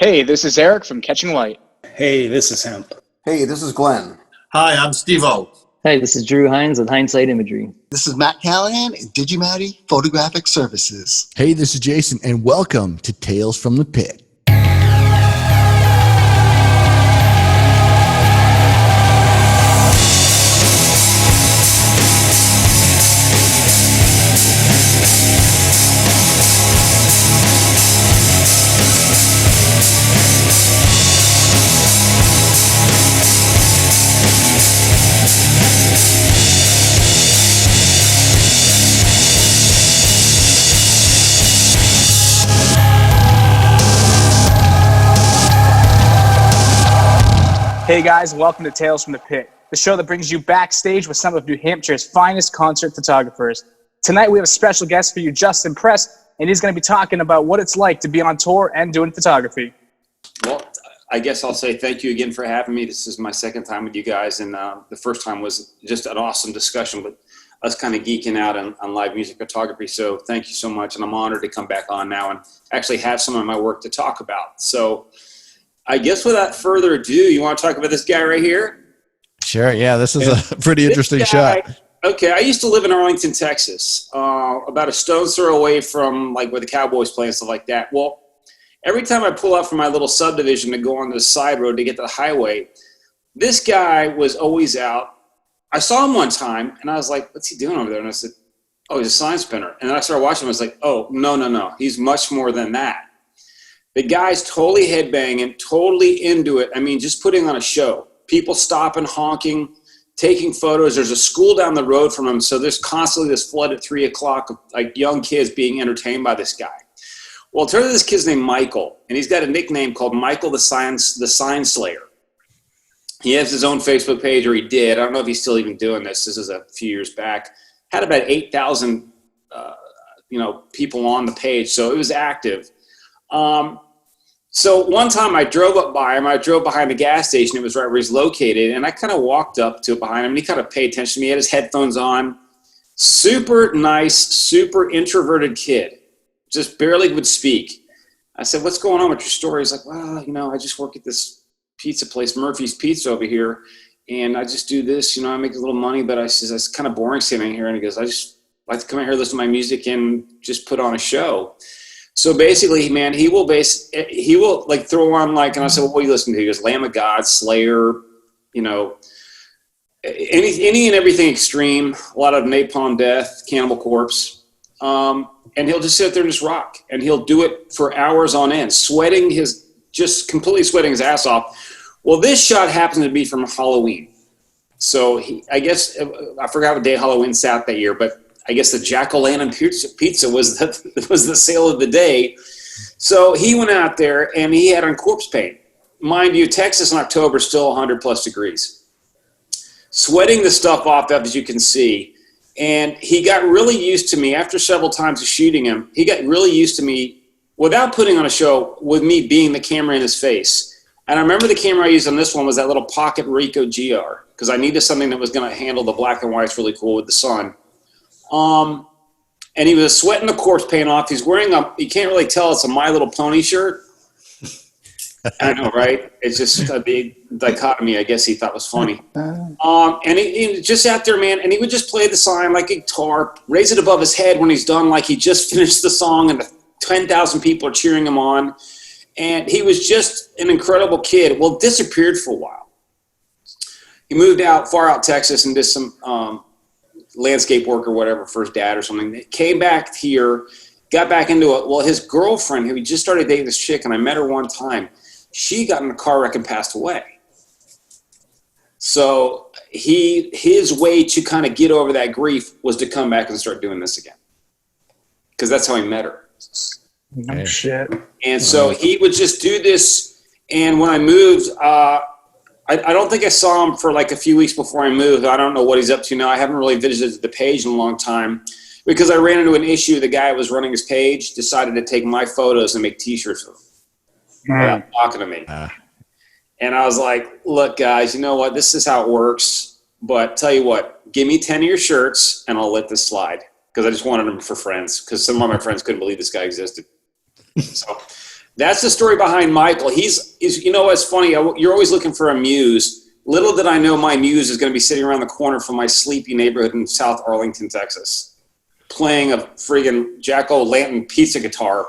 Hey, this is Eric from Catching Light. Hey, this is Hemp. Hey, this is Glenn. Hi, I'm Steve-O. Hey, this is Drew Hines with Hindsight Imagery. This is Matt Callahan at Digimatty Photographic Services. Hey, this is Jason, and welcome to Tales from the Pit. Hey guys, welcome to Tales from the Pit, the show that brings you backstage with some of New Hampshire's finest concert photographers. Tonight we have a special guest for you, Justin Press, and he's going to be talking about what it's like to be on tour and doing photography. Well, I guess I'll say thank you again for having me. This is my second time with you guys, and the first time was just an awesome discussion with us kind of geeking out on live music photography. So thank you so much, and I'm honored to come back on now and actually have some of my work to talk about. So I guess without further ado, you want to talk about this guy right here? Sure, yeah, this is a pretty interesting shot. Okay, I used to live in Arlington, Texas, about a stone's throw away from like where the Cowboys play and stuff like that. Well, every time I pull up from my little subdivision to go on the side road to get to the highway, this guy was always out. I saw him one time, and I was like, what's he doing over there? And I said, oh, he's a sign spinner. And then I started watching him. I was like, oh, no. He's much more than that. The guy's totally headbanging, totally into it. I mean, just putting on a show. People stopping, honking, taking photos. There's a school down the road from him, so there's constantly this flood at 3 o'clock of like young kids being entertained by this guy. Well, it turns out this kid's named Michael, and he's got a nickname called Michael the Sign Slayer. He has his own Facebook page, or he did. I don't know if he's still even doing this. This is a few years back. Had about 8,000 people on the page, so it was active. So one time I drove up by him. I drove behind the gas station. It was right where he's located. And I kind of walked up to behind him, and he kind of paid attention to me. He had his headphones on. Super nice, super introverted kid. Just barely would speak. I said, what's going on with your story? He's like, well, I just work at this pizza place, Murphy's Pizza over here. And I just do this, I make a little money, but I says, it's kind of boring sitting here. And he goes, I just like to come in here, listen to my music, and just put on a show. So basically, man, he will like throw on like, and I said, well, what do you listen to? He goes, Lamb of God, Slayer, any and everything extreme, a lot of Napalm Death, Cannibal Corpse. And he'll just sit there and just rock, and he'll do it for hours on end, just completely sweating his ass off. Well, this shot happens to be from Halloween. So I guess, I forgot what day Halloween sat that year, but I guess the Jack-o'-lantern pizza was the sale of the day. So he went out there and he had on corpse paint. Mind you, Texas in October is still 100 plus degrees. Sweating the stuff off, as you can see. And he got really used to me after several times of shooting him. He got really used to me without putting on a show, with me being the camera in his face. And I remember the camera I used on this one was that little Pocket Ricoh GR, because I needed something that was going to handle the black and whites really cool with the sun. And he was sweating the corpse paint off. He's wearing you can't really tell, it's a My Little Pony shirt. I know, right? It's just a big dichotomy, I guess he thought was funny. And he just sat there, man, and he would just play the sign like a guitar, raise it above his head when he's done, like he just finished the song and the 10,000 people are cheering him on. And he was just an incredible kid. Well, disappeared for a while. He moved far out Texas and did some landscape work or whatever for his dad or something. Came back here, got back into it. Well, his girlfriend, who he just started dating this chick, and I met her one time, she got in a car wreck and passed away. So his way to kind of get over that grief was to come back and start doing this again, because that's how he met her. Oh, shit. And so he would just do this. And when I moved, I don't think I saw him for like a few weeks before I moved. I don't know what he's up to now. I haven't really visited the page in a long time, because I ran into an issue. The guy who was running his page decided to take my photos and make T-shirts of them without talking to me. And I was like, look, guys, you know what? This is how it works. But tell you what, give me 10 of your shirts and I'll let this slide. Because I just wanted them for friends, because some of my friends couldn't believe this guy existed. So That's the story behind Michael. He's you know, it's funny. You're always looking for a muse. Little did I know my muse is going to be sitting around the corner from my sleepy neighborhood in South Arlington, Texas, playing a friggin' jack-o'-lantern pizza guitar.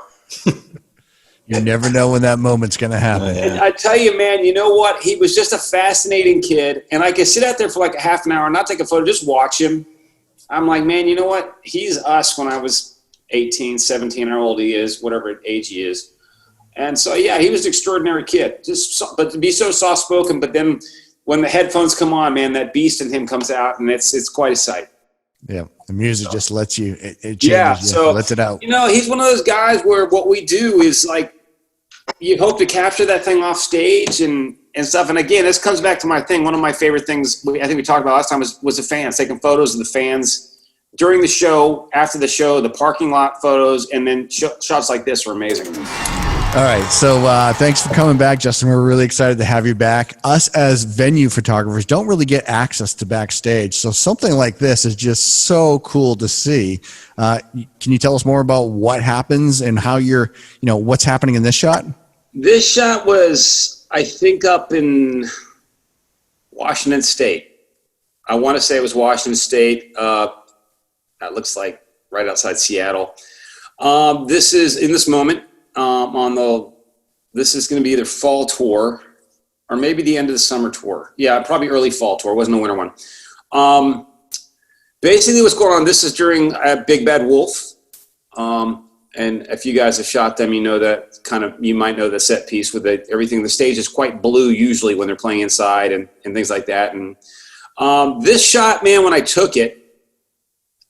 You never know when that moment's going to happen. And I tell you, man, you know what? He was just a fascinating kid. And I could sit out there for like a half an hour and not take a photo, just watch him. I'm like, man, you know what? He's us when I was 18, 17, how old he is, whatever age he is. And so, yeah, he was an extraordinary kid. But to be so soft-spoken, but then when the headphones come on, man, that beast in him comes out, and it's quite a sight. Yeah, the music just lets you, it changes, yeah, so lets it out. You know, he's one of those guys where what we do is like, you hope to capture that thing off stage and stuff. And again, this comes back to my thing. One of my favorite things I think we talked about last time was the fans, taking photos of the fans during the show, after the show, the parking lot photos, and then shots like this are amazing. All right. So thanks for coming back, Justin. We're really excited to have you back. Us as venue photographers don't really get access to backstage. So something like this is just so cool to see. Can you tell us more about what happens and how what's happening in this shot? This shot was, I think, up in Washington State. I want to say it was Washington State. That looks like right outside Seattle. This is in this moment. This is going to be either fall tour or maybe the end of the summer tour. Yeah, probably early fall tour. It wasn't a winter one. Basically what's going on, this is during Big Bad Wolf. And if you guys have shot them, you know that you might know the set piece with everything. The stage is quite blue usually when they're playing inside and things like that. And this shot, man, when I took it,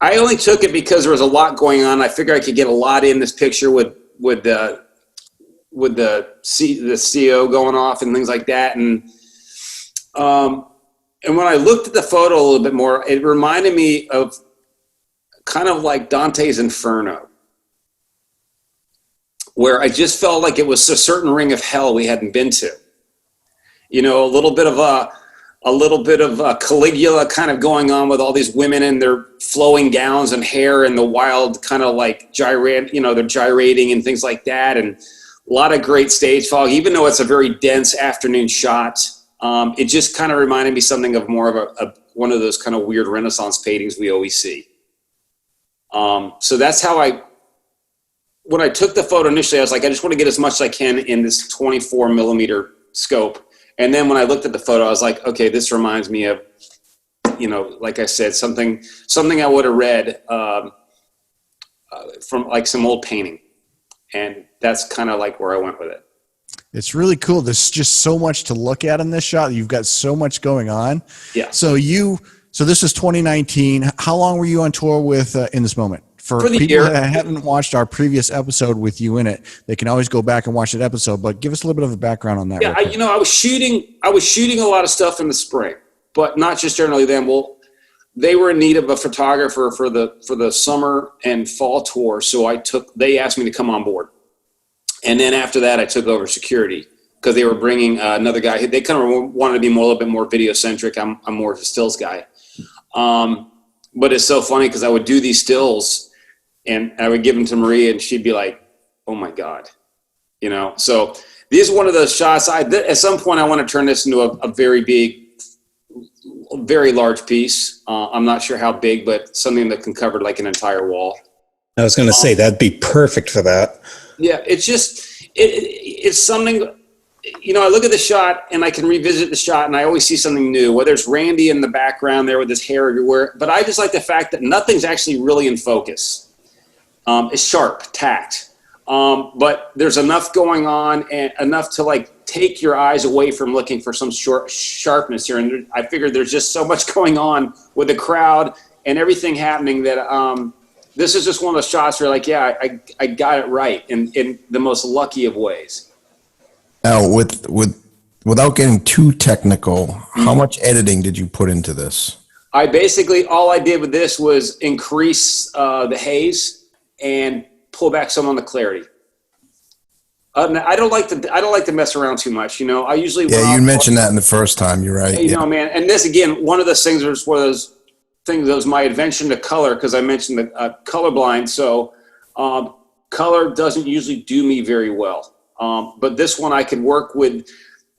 I only took it because there was a lot going on. I figured I could get a lot in this picture with the CO going off and things like that. And when I looked at the photo a little bit more, it reminded me of kind of like Dante's Inferno, where I just felt like it was a certain ring of hell we hadn't been to. You know, a little bit of Caligula kind of going on with all these women in their flowing gowns and hair and the wild kind of like they're gyrating and things like that. And a lot of great stage fog, even though it's a very dense afternoon shot. It just kind of reminded me something of more of one of those kind of weird Renaissance paintings we always see. So that's how when I took the photo initially, I was like, I just want to get as much as I can in this 24 millimeter scope. And then when I looked at the photo, I was like, okay, this reminds me of, like I said, something I would have read from like some old painting. And that's kind of like where I went with it. It's really cool. There's just so much to look at in this shot. You've got so much going on. Yeah. So this is 2019. How long were you on tour with in this moment? For the people year. that haven't watched our previous episode with you in it, they can always go back and watch that episode. But give us a little bit of a background on that. Yeah, I was shooting a lot of stuff in the spring, but not just generally then. Well, they were in need of a photographer for the summer and fall tour, so they asked me to come on board. And then after that, I took over security because they were bringing another guy. They kind of wanted to be a little bit more video centric. I'm more of a stills guy. But it's so funny because I would do these stills and I would give them to Maria and she'd be like, oh my God, So these are one of those shots. At some point I want to turn this into a very big, very large piece. I'm not sure how big, but something that can cover like an entire wall. I was going to say that'd be perfect for that. Yeah, it's something, I look at the shot and I can revisit the shot and I always see something new, whether it's Randy in the background there with his hair everywhere. But I just like the fact that nothing's actually really in focus. It's sharp, tact. But there's enough going on and enough to like take your eyes away from looking for some sharpness here. And I figured there's just so much going on with the crowd and everything happening that this is just one of those shots where like, yeah, I got it right in the most lucky of ways. Now, without getting too technical, how much editing did you put into this? All I did with this was increase the haze and pull back some on the clarity. I don't like to mess around too much. I usually you mentioned that in the first time. You're right. Man. And this again, one of those things was one of those things that was my invention to color because I mentioned the colorblind. So color doesn't usually do me very well. But this one I could work with.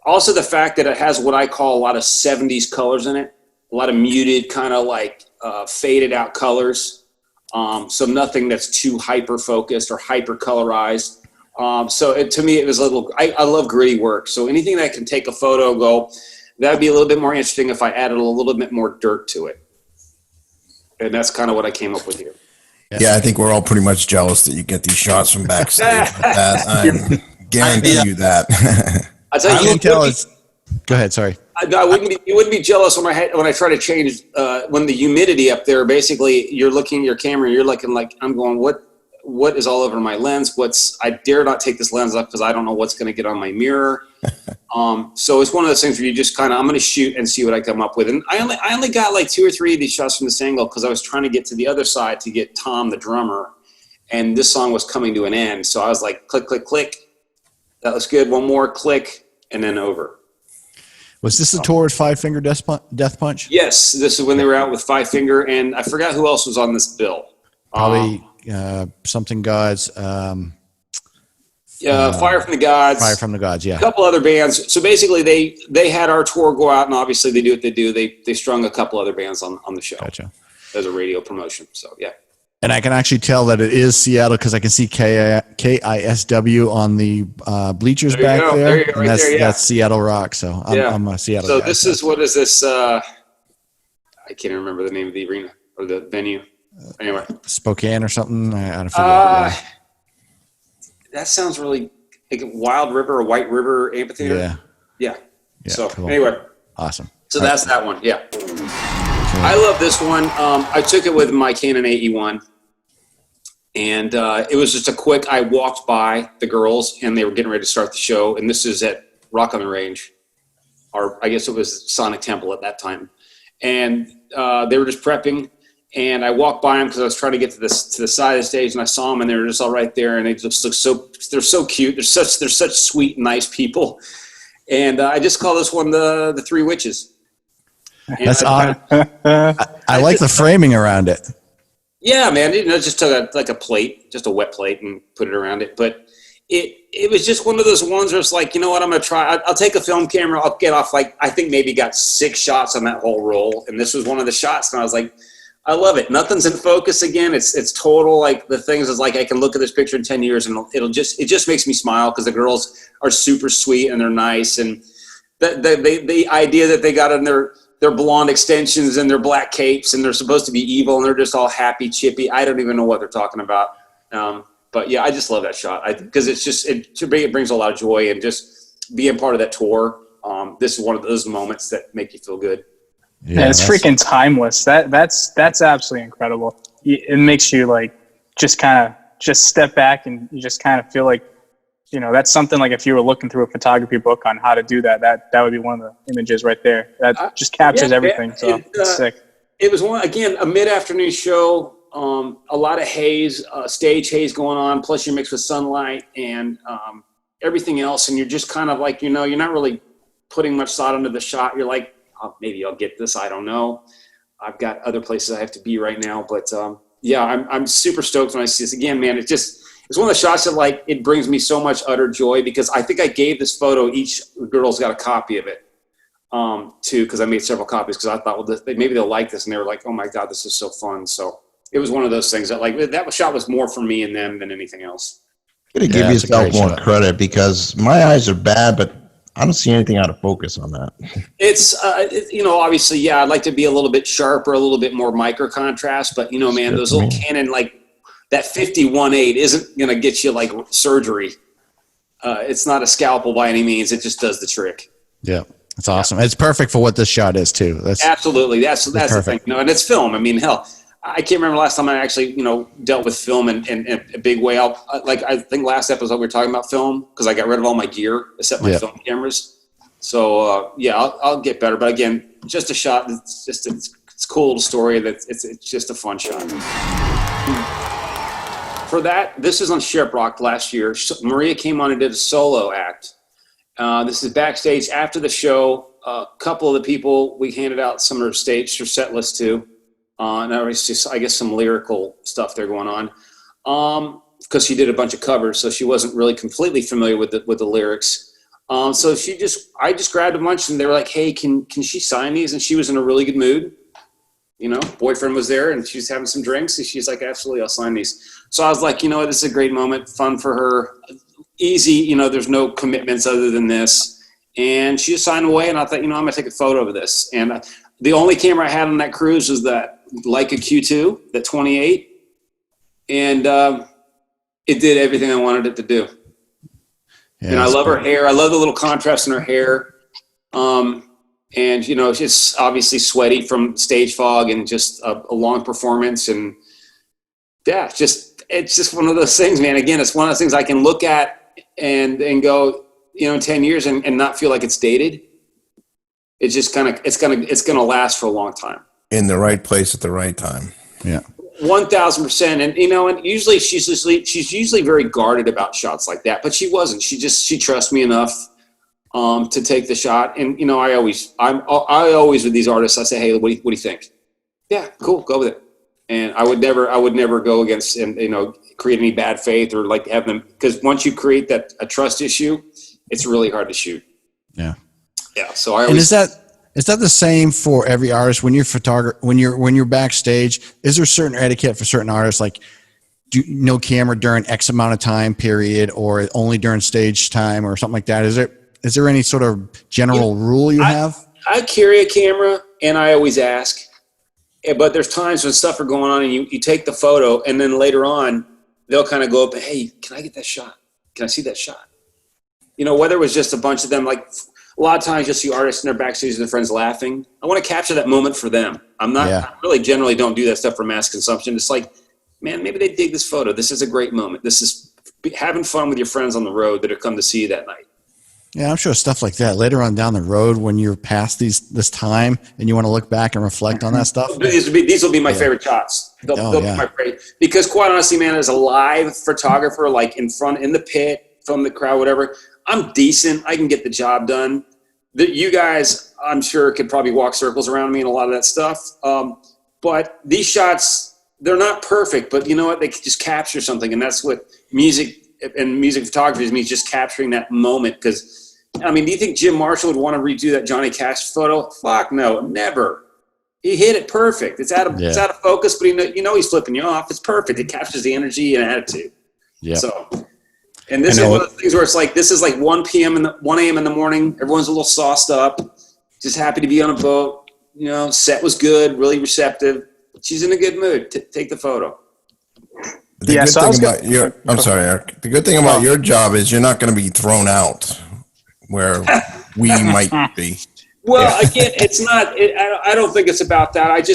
Also, the fact that it has what I call a lot of 70s colors in it, a lot of muted, kind of like faded out colors. So nothing that's too hyper focused or hyper colorized. So to me, it was a little, I love gritty work. So anything that can take a photo, that'd be a little bit more interesting if I added a little bit more dirt to it. And that's kind of what I came up with here. Yeah, I think we're all pretty much jealous that you get these shots from backstage. With that, I guarantee you that. I tell I you, can tell it's. Go ahead. Sorry. You wouldn't be jealous when I try to change when the humidity up there. Basically, you're looking at your camera, and you're looking like I'm going. What is all over my lens? I dare not take this lens off because I don't know what's going to get on my mirror. So it's one of those things where you just kind of, I'm going to shoot and see what I come up with. And I only got like 2 or 3 of these shots from this angle because I was trying to get to the other side to get Tom, the drummer. And this song was coming to an end. So I was like, click, click, click. That looks good. One more click and then over. Was this the tour with Five Finger Death Punch? Yes. This is when they were out with Five Finger. And I forgot who else was on this bill. Probably Something Gods. Fire from the Gods. Fire from the Gods, yeah. A couple other bands. So basically, they had our tour go out, and obviously they do what they do. They strung a couple other bands on the show. Gotcha. As a radio promotion. So yeah. And I can actually tell that it is Seattle because I can see KISW on the bleachers back there. There you go, right there, yeah. That's Seattle Rock. So I'm a Seattle So guy. what is this? I can't remember the name of the arena or the venue. Anyway. Spokane or something. I don't forget. That sounds really like a Wild River or White River Amphitheater. Yeah. So cool. anyway. Awesome. So that's that one. Yeah. I love this one. I took it with my Canon AE1. And it was just a quick, I walked by the girls and they were getting ready to start the show. And this is at Rock on the Range. Or I guess it was Sonic Temple at that time. And they were just prepping. And I walked by them because I was trying to get to the side of the stage, and I saw them, and they were just all right there, and they just look they're so cute. They're such sweet, nice people. And I just call this one the Three Witches. And that's odd. I like the framing around it. Yeah, man. Just took a plate, just a wet plate, and put it around it. But it was just one of those ones where it's like, you know what, I'm going to try. I'll take a film camera. I'll get off, I think maybe got 6 shots on that whole roll. And this was one of the shots, and I was like, I love it. Nothing's in focus again. It's total, the things is I can look at this picture in 10 years and it just makes me smile because the girls are super sweet and they're nice. And the idea that they got in their blonde extensions and their black capes and they're supposed to be evil and they're just all happy, chippy. I don't even know what they're talking about. But yeah, I just love that shot because it brings a lot of joy, and just being part of that tour. This is one of those moments that make you feel good. Yeah, it's freaking timeless. That's absolutely incredible. It makes you just step back and you just kind of feel like, that's something if you were looking through a photography book on how to do that would be one of the images right there. That just captures everything. So it's sick. It was a mid-afternoon show. A lot of haze, stage haze going on. Plus you're mixed with sunlight and everything else. And you're just kind of you're not really putting much thought into the shot. You're like, maybe I'll get this. I don't know. I've got other places I have to be right now, but I'm super stoked when I see this again, man. It's one of the shots that it brings me so much utter joy because I think I gave this photo. Each girl's got a copy of it, too, because I made several copies because I thought, maybe they'll like this, and they were like, oh my God, this is so fun. So it was one of those things that that shot was more for me and them than anything else. You gotta give yourself more credit because my eyes are bad, but I don't see anything out of focus on that. It's, obviously, I'd like to be a little bit sharper, a little bit more micro contrast, but man, those little Canon, that 51.8 isn't going to get you surgery. It's not a scalpel by any means. It just does the trick. Yeah. It's awesome. It's perfect for what this shot is too. Absolutely. That's the thing. And it's film. I mean, hell, I can't remember last time I actually, dealt with film in a big way. I think last episode we were talking about film because I got rid of all my gear except my film cameras. So I'll get better. But again, just a shot. It's cool story. It's just a fun shot. For that, this is on Shiprock last year. Maria came on and did a solo act. This is backstage after the show. A couple of the people we handed out some of their set list to. And there was just, I guess, some lyrical stuff there going on. because she did a bunch of covers, so she wasn't really completely familiar with the lyrics. So I just grabbed a bunch, and they were like, "Hey, can she sign these?" And she was in a really good mood. You know, boyfriend was there, and she was having some drinks, and she's like, "Absolutely, I'll sign these." So I was like, you know, this is a great moment, fun for her, easy. You know, there's no commitments other than this, and she just signed away. And I thought, you know, I'm gonna take a photo of this. And the only camera I had on that cruise was that Leica Q2, that 28, and it did everything I wanted it to do. Yeah, and I love her hair. I love the little contrast in her hair. And, you know, it's obviously sweaty from stage fog and just a long performance. And yeah, it's just one of those things, man. Again, it's one of those things I can look at and go, you know, in 10 years and not feel like it's dated. It's just it's going to last for a long time. In the right place at the right time. Yeah. 1,000%. And, you know, and usually she's usually very guarded about shots like that, but she wasn't. She trusts me enough to take the shot. And, you know, I always with these artists, I say, "Hey, what do you think?" "Yeah, cool. Go with it." And I would never go against, and, you know, create any bad faith or like have them, because once you create a trust issue, it's really hard to shoot. Yeah. Yeah. So I And always, is that the same for every artist when you're backstage? Is there certain etiquette for certain artists, like no camera during X amount of time period, or only during stage time, or something like that? Is there any sort of general rule you have? I carry a camera, and I always ask, but there's times when stuff are going on and you take the photo, and then later on they'll kind of go up and, "Hey, can I get that shot? Can I see that shot?" You know, whether it was just a bunch of them, like a lot of times you'll see artists in their backstage and their friends laughing. I want to capture that moment for them. I really generally don't do that stuff for mass consumption. It's like, man, maybe they dig this photo. This is a great moment. This is having fun with your friends on the road that have come to see you that night. Yeah, I'm sure stuff like that later on down the road when you're past this time and you want to look back and reflect on that stuff. These will be my favorite shots. They'll be my favorite, because quite honestly, man, as a live photographer, like in the pit, from the crowd, whatever, I'm decent. I can get the job done. You guys, I'm sure, could probably walk circles around me and a lot of that stuff. But these shots, they're not perfect, but you know what? They can just capture something, and that's what music and music photography is, means just capturing that moment. Because, I mean, do you think Jim Marshall would want to redo that Johnny Cash photo? Fuck no, never. He hit it perfect. It's out of focus, but you know he's flipping you off. It's perfect. It captures the energy and attitude. Yeah. So, and this is one of the things where it's like, this is like 1 a.m. in the morning. Everyone's a little sauced up, just happy to be on a boat. You know, set was good, really receptive. She's in a good mood. Take the photo. I'm sorry, Eric. The good thing about your job is you're not going to be thrown out where we might be. Well, again, it's not. I don't think it's about that.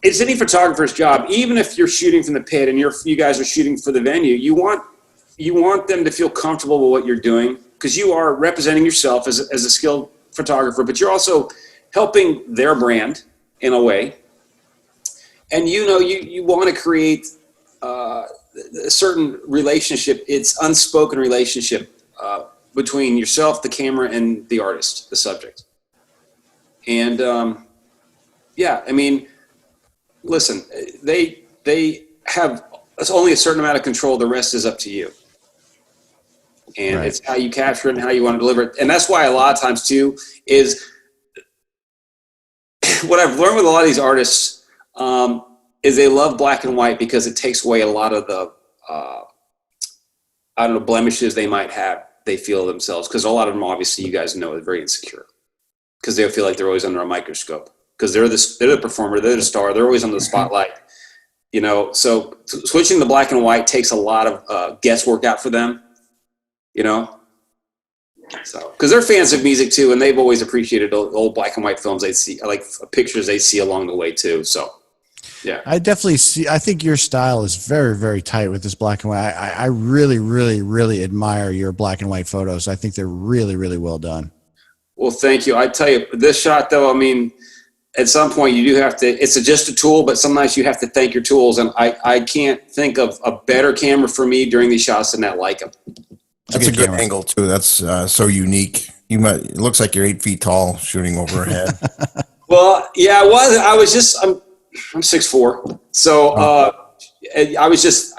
It's any photographer's job. Even if you're shooting from the pit and you guys are shooting for the venue, you want them to feel comfortable with what you're doing, because you are representing yourself as a skilled photographer, but you're also helping their brand in a way. And you know, you want to create a certain relationship. It's unspoken relationship between yourself, the camera, and the artist, the subject. And yeah, I mean, listen, they have, it's only a certain amount of control. The rest is up to you. And It's how you capture it and how you want to deliver it. And that's why a lot of times too is what I've learned with a lot of these artists is they love black and white because it takes away a lot of the, blemishes they might have, they feel themselves. Because a lot of them, obviously, you guys know, are very insecure. Because they feel like they're always under a microscope. Because they're the performer, they're the star, they're always under the spotlight. You know, so switching to black and white takes a lot of guesswork out for them. You know? So, because they're fans of music too, and they've always appreciated old black and white films they see, like pictures they see along the way too. So, yeah, I definitely see. I think your style is very, very tight with this black and white. I really, really, really admire your black and white photos. I think they're really, really well done. Well, thank you. I tell you, this shot though, I mean, at some point you do have to. It's just a tool, but sometimes you have to thank your tools, and I can't think of a better camera for me during these shots than that Leica. That's a good angle too. That's so unique. It looks like you're 8 feet tall shooting over her head. Well, yeah, I was just, I'm 6'4", so I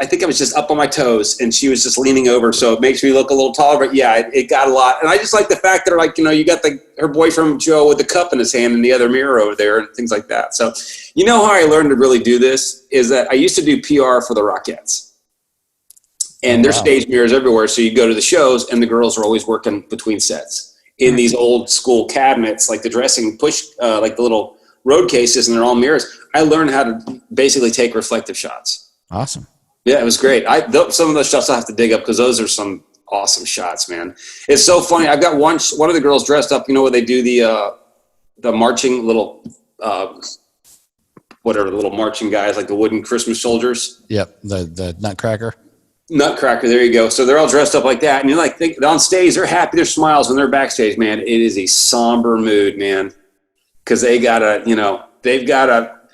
think I was just up on my toes, and she was just leaning over, so it makes me look a little taller. But yeah, it got a lot, and I just like the fact that, like, you know, you got her boyfriend Joe with the cup in his hand and the other mirror over there, and things like that. So, you know how I learned to really do this is that I used to do PR for the Rockettes, and there's stage mirrors everywhere. So you go to the shows, and the girls are always working between sets in these old school cabinets, like the dressing push, like the little road cases, and they're all mirrors. I learned how to basically take reflective shots. Awesome. Yeah, it was great. Some of those shots I'll have to dig up because those are some awesome shots, man. It's so funny. I've got one of the girls dressed up, you know, where they do the marching little, whatever, the little marching guys, like the wooden Christmas soldiers. Yep. The Nutcracker. Nutcracker, there you go. So they're all dressed up like that. And you're like, on stage, they're happy, they're smiles. When they're backstage, man, it is a somber mood, man. Because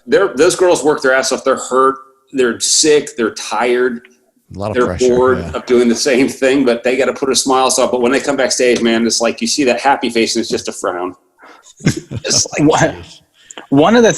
those girls work their ass off. They're hurt. They're sick. They're tired. A lot of they're pressure, bored of doing the same thing, but they got to put a smile on. But when they come backstage, man, it's like you see that happy face and it's just a frown. Just like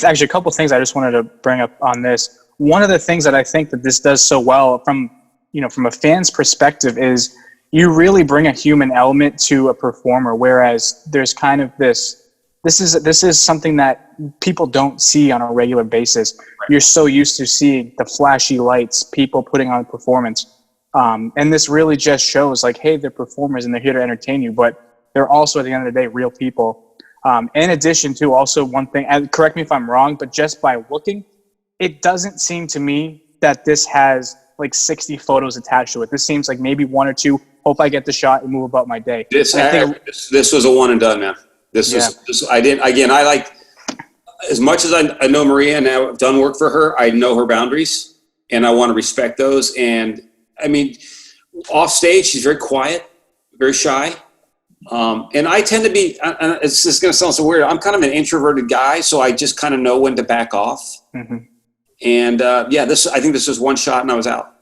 actually a couple of things I just wanted to bring up on this. One of the things that I think that this does so well from a fan's perspective is you really bring a human element to a performer, whereas there's kind of this is something that people don't see on a regular basis. You're so used to seeing the flashy lights, people putting on a performance. And this really just shows like, hey, they're performers and they're here to entertain you, but they're also at the end of the day, real people. In addition to also one thing, and correct me if I'm wrong, but just by looking, it doesn't seem to me that this has like 60 photos attached to it. This seems like maybe one or two. Hope I get the shot and move about my day. This was a one and done, man. I like, as much as I know Maria and I've done work for her, I know her boundaries and I want to respect those. And I mean, off stage, she's very quiet, very shy. And I tend to be, it's just going to sound so weird. I'm kind of an introverted guy, so I just kind of know when to back off. Mm-hmm. And I think this was one shot and I was out.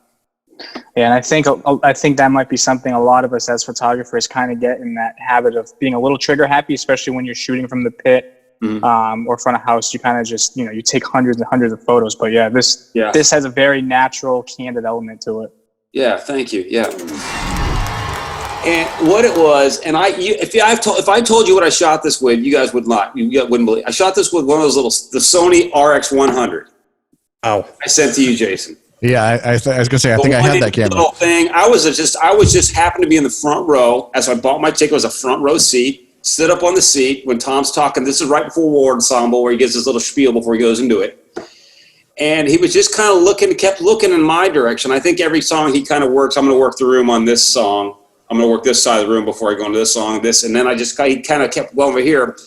Yeah, and I think that might be something a lot of us as photographers kind of get in that habit of being a little trigger happy, especially when you're shooting from the pit or front of house. You kind of just, you take hundreds and hundreds of photos. But yeah, this has a very natural, candid element to it. Yeah, thank you. Yeah. And what it was, and if I told you what I shot this with, you guys would not, wouldn't believe. I shot this with one of those the Sony RX100. Oh, I sent to you, Jason. Yeah, I was gonna say I think I had that camera. Little thing. I was just happened to be in the front row as I bought my ticket. It was a front row seat. Stood up on the seat when Tom's talking. This is right before War Ensemble, where he gives his little spiel before he goes into it. And he was just kind of kept looking in my direction. I think every song he kind of works. I'm going to work the room on this song. I'm going to work this side of the room before I go into this song. And then he kind of kept going over here.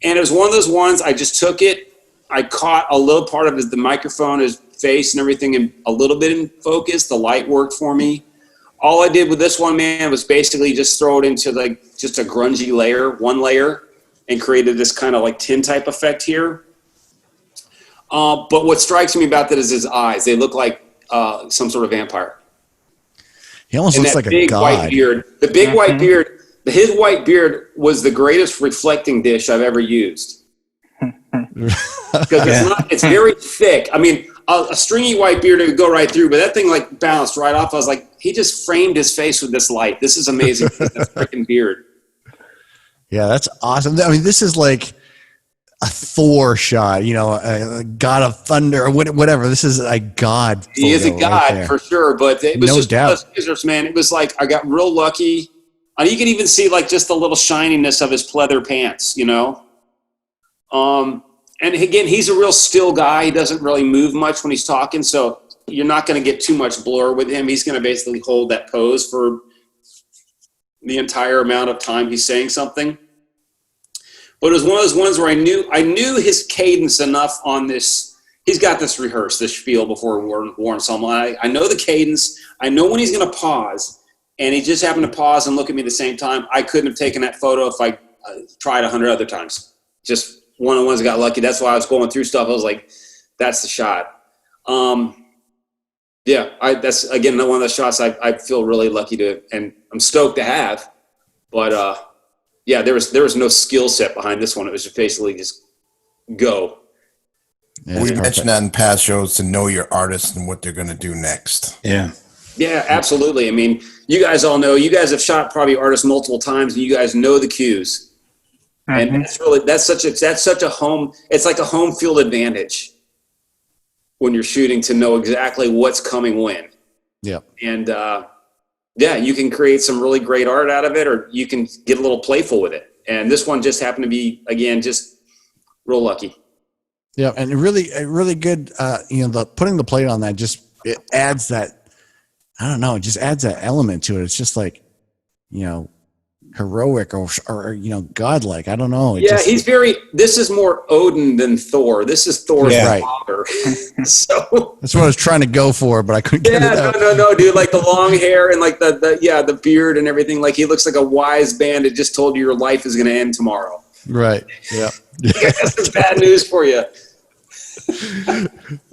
And it was one of those ones. I just took it. I caught a little part of the microphone, his face and everything, and a little bit in focus. The light worked for me. All I did with this one, man, was basically just throw it into just a grungy one layer, and created this kind of like tin type effect here. But what strikes me about that is his eyes. They look like some sort of vampire. He almost looks like a god. White beard. The big white beard. His white beard was the greatest reflecting dish I've ever used. Because it's very thick. I mean, a stringy white beard would go right through, but that thing like bounced right off. I was like, he just framed his face with this light. This is amazing. That freaking beard. Yeah, that's awesome. I mean, this is like a Thor shot, a god of thunder or whatever. This is a god. He is a god for sure, but it was no just doubt. Scissors, man. It was like I got real lucky. You can even see like just the little shininess of his pleather pants, And again, he's a real still guy. He doesn't really move much when he's talking, so you're not going to get too much blur with him. He's going to basically hold that pose for the entire amount of time he's saying something. But it was one of those ones where I knew his cadence enough on this. He's got this rehearsed, this spiel before War Ensemble. I know the cadence. I know when he's going to pause, and he just happened to pause and look at me at the same time. I couldn't have taken that photo if I tried 100 other times. Just one of the ones that got lucky. That's why I was going through stuff. I was like, that's the shot. That's again one of the shots I feel really lucky to, and I'm stoked to have. But there was no skill set behind this one. It was just basically just go. Yeah, We it's mentioned that in past shows to know your artist and what they're going to do next. Yeah. Yeah, absolutely. I mean, you guys all know, you guys have shot probably artists multiple times and you guys know the cues. And that's such a home, it's like a home field advantage when you're shooting to know exactly what's coming when. Yeah. And yeah, you can create some really great art out of it, or you can get a little playful with it. And this one just happened to be, again, just real lucky. Yeah, and really good. Putting the plate on that it adds that. I don't know. It just adds that element to it. It's just like, heroic or godlike. I don't know. He's very. This is more Odin than Thor. This is Thor's father. So that's what I was trying to go for, but I couldn't get it out. No, dude. Like the long hair and like the beard and everything. Like he looks like a wise man that just told you your life is going to end tomorrow. Right. Yeah. That's some bad news for you.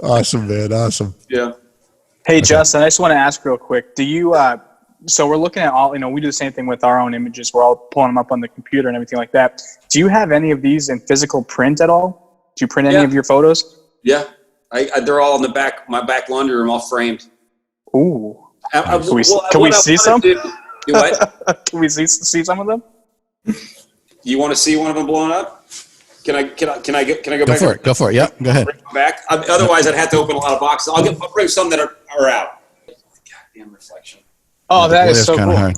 Awesome, man. Awesome. Yeah. Hey, Justin, I just want to ask real quick. Do you, so we're looking at all, we do the same thing with our own images. We're all pulling them up on the computer and everything like that. Do you have any of these in physical print at all? Do you print any of your photos? Yeah. They're all in the back, my back laundry room, all framed. Ooh. Can we see some? Do what? Can we see some of them? You want to see one of them blown up? Can I go Go back? for it. Go for it. Yeah, go ahead. Back. Otherwise, I'd have to open a lot of boxes. I'll bring some that are out. Goddamn reflection. Oh, that is so kind cool. of hard.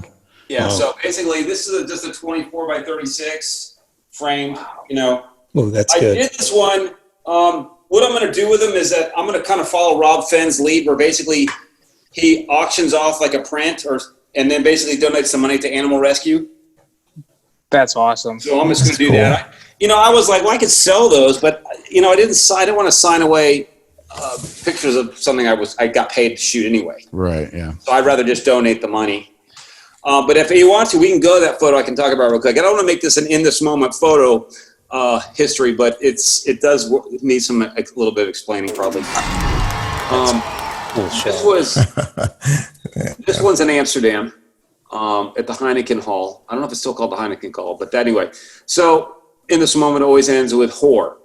Yeah. So basically, this is just a 24 by 36 frame. Oh, that's I good. did this one. What I'm going to do with them is that I'm going to kind of follow Rob Fenn's lead, where basically he auctions off like a print, and then basically donates some money to animal rescue. That's awesome. So I'm just going to do that. I was like, well, I could sell those, but I didn't want to sign away pictures of something I got paid to shoot anyway. Right. Yeah. So I'd rather just donate the money. But if you want to, we can go to that photo. I can talk about it real quick. I don't want to make this an in this moment photo history, but it does need a little bit of explaining probably. This one's in Amsterdam at the Heineken Hall. I don't know if it's still called the Heineken Hall, but anyway. So in this moment always ends with Whore,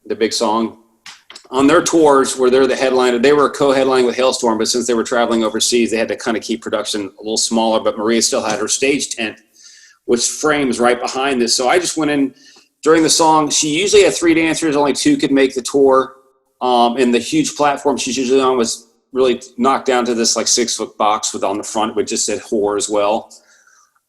the big song. On their tours where they're the headliner, they were co-headlining with Hailstorm, but since they were traveling overseas, they had to kind of keep production a little smaller, but Maria still had her stage tent, which frames right behind this. So I just went in during the song. She usually had 3 dancers, only 2 could make the tour. And the huge platform she's usually on was really knocked down to this like 6-foot box with on the front, which just said Whore as well.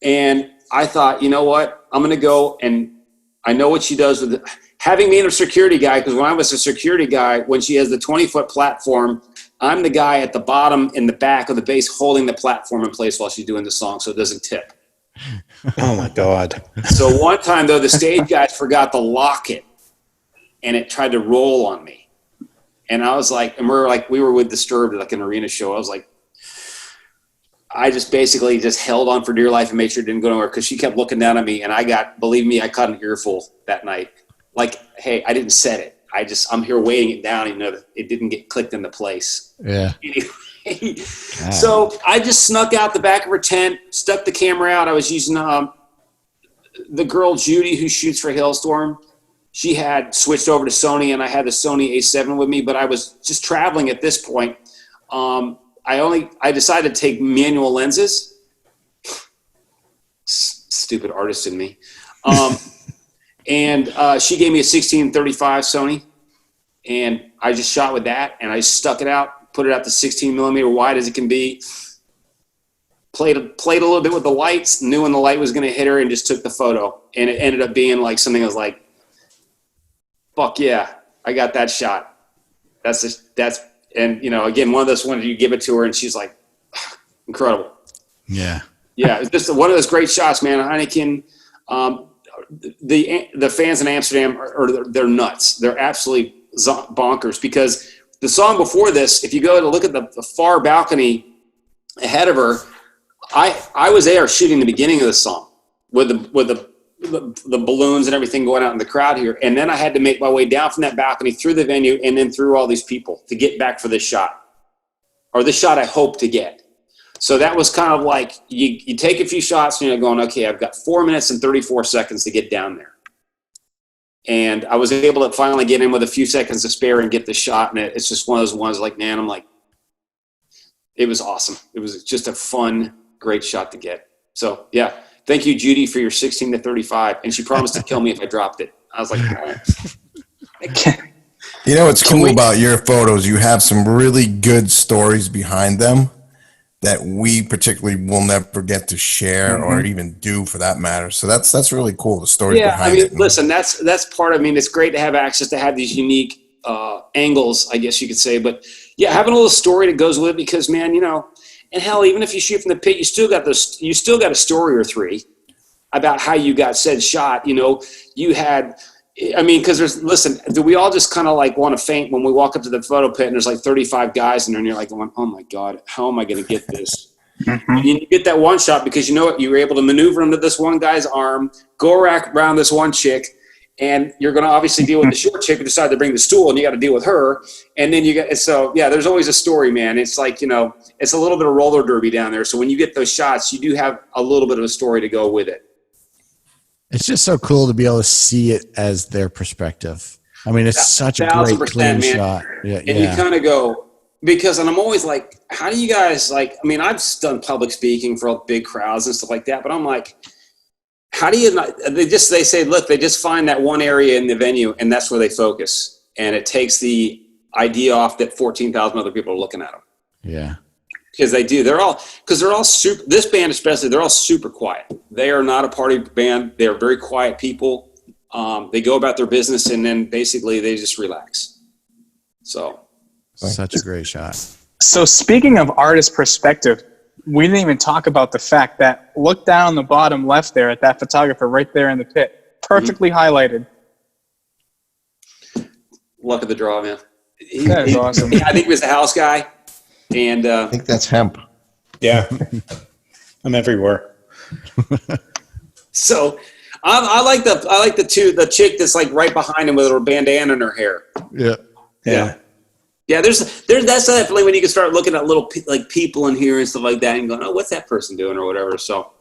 And I thought, you know what, I'm going to go, and I know what she does with having me in a security guy, because when I was a security guy, when she has the 20-foot platform, I'm the guy at the bottom in the back of the base holding the platform in place while she's doing the song so it doesn't tip. Oh, my God. So one time, though, the stage guys forgot to lock it, and it tried to roll on me. And I was like, and we were with Disturbed at like an arena show. I was like, I just basically just held on for dear life and made sure it didn't go nowhere, because she kept looking down at me, and believe me, I caught an earful that night. Like, hey, I didn't set it. I'm here weighing it down, even though it didn't get clicked into place. Yeah. Anyway, so I just snuck out the back of her tent, stuck the camera out. I was using the girl Judy who shoots for Hailstorm. She had switched over to Sony, and I had the Sony A7 with me, but I was just traveling at this point. I decided to take manual lenses. Stupid artist in me. And she gave me a 16-35 Sony, and I just shot with that, and I stuck it out, put it out to 16 millimeter wide as it can be, played a little bit with the lights, knew when the light was going to hit her, and just took the photo. And it ended up being like something that was like, fuck yeah, I got that shot. And again, one of those ones you give it to her, and she's like, incredible. Yeah. Yeah, it's just one of those great shots, man. Heineken. The fans in Amsterdam they're nuts. They're absolutely bonkers, because the song before this, if you go to look at the far balcony ahead of her, I was there shooting the beginning of the song with the balloons and everything going out in the crowd here, and then I had to make my way down from that balcony through the venue and then through all these people to get back for this shot, or this shot I hope to get. So that was kind of like you take a few shots and you're going, okay, I've got 4 minutes and 34 seconds to get down there. And I was able to finally get in with a few seconds to spare and get the shot. And it's just one of those ones like, man, I'm like, it was awesome. It was just a fun, great shot to get. So yeah, thank you, Judy, for your 16-35. And she promised to kill me if I dropped it. I was like, all right. You know what's cool about your photos? You have some really good stories behind them that we particularly will never get to share or even do for that matter. So that's really cool. The story behind it. Listen, that's part of, it's great to have access to have these unique angles, I guess you could say. But yeah, having a little story that goes with it because, man, and hell, even if you shoot from the pit, you still got a story or three about how you got said shot. You had, because do we all just kind of like want to faint when we walk up to the photo pit and there's like 35 guys in there and you're like going, oh my God, how am I going to get this? And you get that one shot because you know what? You were able to maneuver into this one guy's arm, go around this one chick, and you're going to obviously deal with the short chick who decided to bring the stool and you got to deal with her. And then there's always a story, man. It's like, it's a little bit of roller derby down there. So when you get those shots, you do have a little bit of a story to go with it. It's just so cool to be able to see it as their perspective. It's such a great, clean shot. Yeah, and you kind of go, and I'm always like, how do you guys I've done public speaking for big crowds and stuff like that, but I'm like, how do you not, they say, look, they just find that one area in the venue and that's where they focus. And it takes the idea off that 14,000 other people are looking at them. Yeah. Because they do. They're all super, this band especially, they're all super quiet. They are not a party band. They are very quiet people. They go about their business and then basically they just relax. So. Such a great shot. So speaking of artist perspective, we didn't even talk about the fact that look down on the bottom left there at that photographer right there in the pit. Perfectly highlighted. Luck of the draw, man. That is awesome. I think he was the house guy. And I think that's hemp. Yeah. I'm everywhere. So I like the chick that's like right behind him with her bandana in her hair. Yeah. Yeah, there's that's definitely when you can start looking at little like people in here and stuff like that and going, oh, what's that person doing or whatever. So,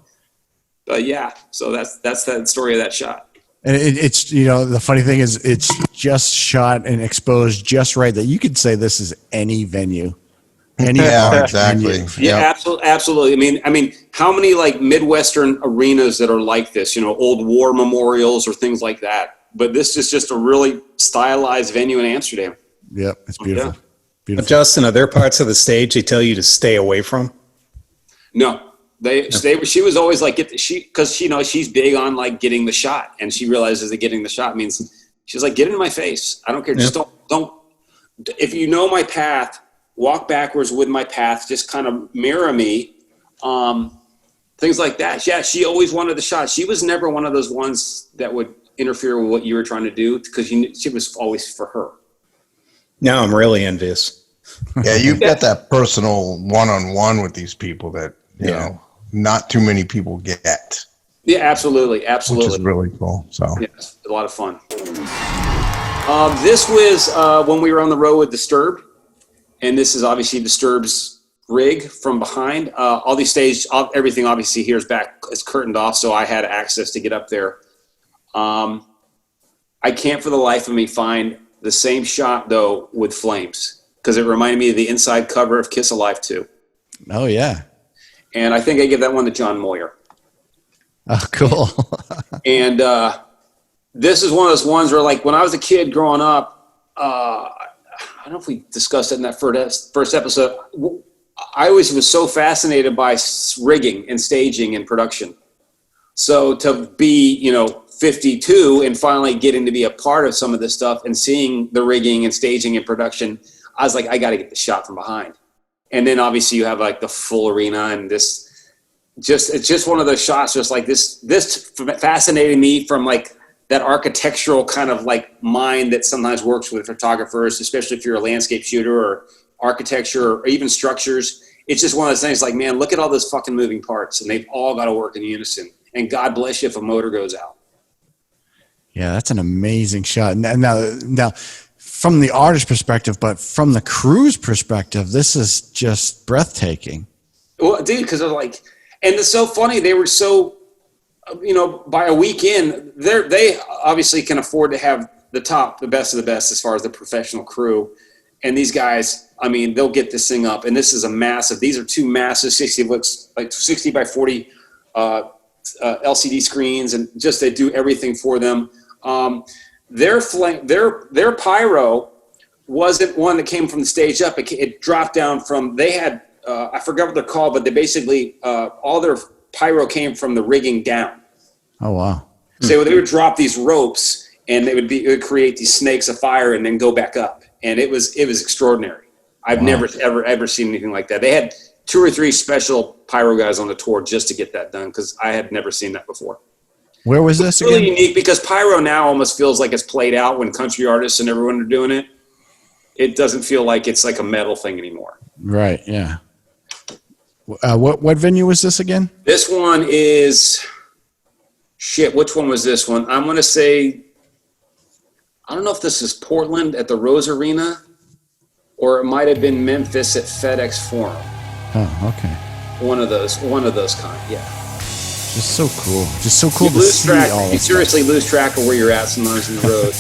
but yeah, so that's that story of that shot. And it's the funny thing is it's just shot and exposed just right that you could say this is any venue. Exactly. Yeah, absolutely. I mean, how many like Midwestern arenas that are like this? Old war memorials or things like that. But this is just a really stylized venue in Amsterdam. Yep, it's beautiful. Yeah. Beautiful. Justin, are there parts of the stage they tell you to stay away from? No, she was always like, because she's big on like getting the shot, and she realizes that getting the shot means she's like, get in my face. I don't care. Just don't. If you know my path, walk backwards with my path. Just kind of mirror me. Things like that. Yeah, she always wanted the shot. She was never one of those ones that would interfere with what you were trying to do because she was always for her. Now I'm really envious. Yeah, you've got that personal one-on-one with these people that, you know, not too many people get. Yeah, absolutely. Which is really cool. So yeah, it's a lot of fun. This was when we were on the road with Disturbed, and this is obviously Disturbed's rig from behind. All these stage, everything obviously here is curtained off, so I had access to get up there. I can't for the life of me find the same shot though with flames because it reminded me of the inside cover of Kiss Alive 2. Oh yeah, and I think I give that one to John Moyer. Oh, cool. And this is one of those ones where, like, when I was a kid growing up, I don't know if we discussed it in that first episode. I always was so fascinated by rigging and staging and production. So to be, 52 and finally getting to be a part of some of this stuff and seeing the rigging and staging and production, I was like, I got to get the shot from behind. And then obviously you have like the full arena and it's just one of those shots, just like this fascinated me from like that architectural kind of like mind that sometimes works with photographers, especially if you're a landscape shooter or architecture or even structures. It's just one of those things like, man, look at all those fucking moving parts and they've all got to work in unison. And God bless you if a motor goes out. Yeah, that's an amazing shot. Now, from the artist perspective, but from the crew's perspective, this is just breathtaking. Well, dude, because they're like, and it's so funny. They were so by a weekend, they obviously can afford to have the best of the best as far as the professional crew. And these guys, I mean, they'll get this thing up. And this is these are two massive 60 by 40 LCD screens, and just they do everything for them. Their pyro wasn't one that came from the stage up. It dropped down from, they had, I forgot what they're called, but they basically, all their pyro came from the rigging down. Oh, wow. So they would drop these ropes, and it would create these snakes of fire and then go back up. And it was extraordinary. I've never, ever seen anything like that. They had 2 or 3 special pyro guys on the tour just to get that done, because I had never seen that before. Where was this again? It's really unique because pyro now almost feels like it's played out when country artists and everyone are doing it. It doesn't feel like it's like a metal thing anymore. Right, yeah. What venue was this again? This one is, which one was this one? I'm going to say, I don't know if this is Portland at the Rose Arena, or it might have been Memphis at FedEx Forum. Oh, okay. One of those kind, yeah. Just so cool. Just so cool to see all You seriously lose track of where you're at sometimes in the road.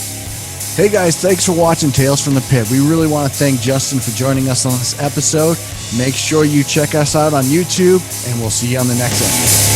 Hey guys, thanks for watching Tales from the Pit. We really want to thank Justin for joining us on this episode. Make sure you check us out on YouTube, and we'll see you on the next episode.